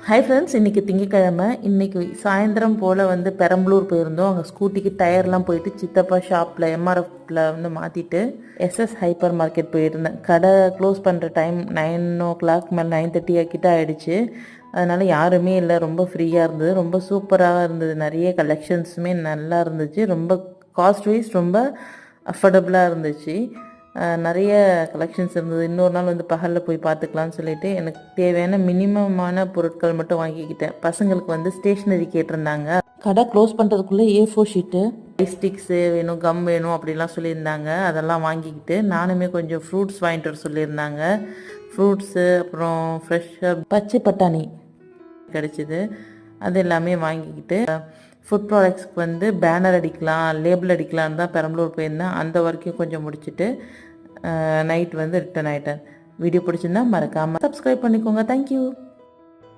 Hi friends, இன்றைக்கி திங்கக்கிழமை. இன்றைக்கி சாயந்தரம் போல் வந்து பெரம்பலூர் போயிருந்தோம். அங்கே ஸ்கூட்டிக்கு டயர்லாம் போயிட்டு சித்தப்பா ஷாப்பில் எம்ஆர்எஃப்பில் வந்து மாற்றிட்டு எஸ்எஸ் ஹைப்பர் மார்க்கெட் போயிருந்தேன். கடை க்ளோஸ் பண்ணுற டைம் 9 o'clock மேலே 9:30 கிட்ட ஆகிடுச்சு. அதனால் யாருமே இல்லை, ரொம்ப ஃப்ரீயாக இருந்தது, ரொம்ப சூப்பராக இருந்தது. நிறைய கலெக்ஷன்ஸுமே நல்லா இருந்துச்சு. ரொம்ப காஸ்ட் வைஸ் ரொம்ப அஃபோர்டபுளாக இருந்துச்சு. நிறைய கலெக்ஷன்ஸ் இருந்தது. இன்னொரு நாள் வந்து பகலில் போய் பார்த்துக்கலான்னு சொல்லிட்டு எனக்கு தேவையான மினிமமான பொருட்கள் மட்டும் வாங்கிக்கிட்டேன். பசங்களுக்கு வந்து ஸ்டேஷ்னரி கேட்டிருந்தாங்க. கடை க்ளோஸ் பண்ணுறதுக்குள்ளே A4 ஷீட்டு, ஸ்டிக்ஸு வேணும், கம் வேணும் அப்படிலாம் சொல்லியிருந்தாங்க. அதெல்லாம் வாங்கிக்கிட்டு நானுமே கொஞ்சம் ஃப்ரூட்ஸ் வாங்கிட்டு வர சொல்லியிருந்தாங்க. ஃப்ரூட்ஸு, அப்புறம் ஃப்ரெஷ்ஷாக பச்சை பட்டாணி கிடச்சிது. அது எல்லாமே வாங்கிக்கிட்டு ஃபுட் ப்ராடக்ட்ஸ்க்கு வந்து பேனர் அடிக்கலாம், லேபிள் அடிக்கலான்னு தான் பெரம்பலூர் போயிருந்தேன். அந்த வரைக்கும் கொஞ்சம் முடிச்சுட்டு நைட் வந்து ரிட்டர்ன் ஆகிட்டேன். வீடியோ பிடிச்சிருந்தா மறக்காமல் சப்ஸ்கிரைப் பண்ணிக்கோங்க. தேங்க்யூ.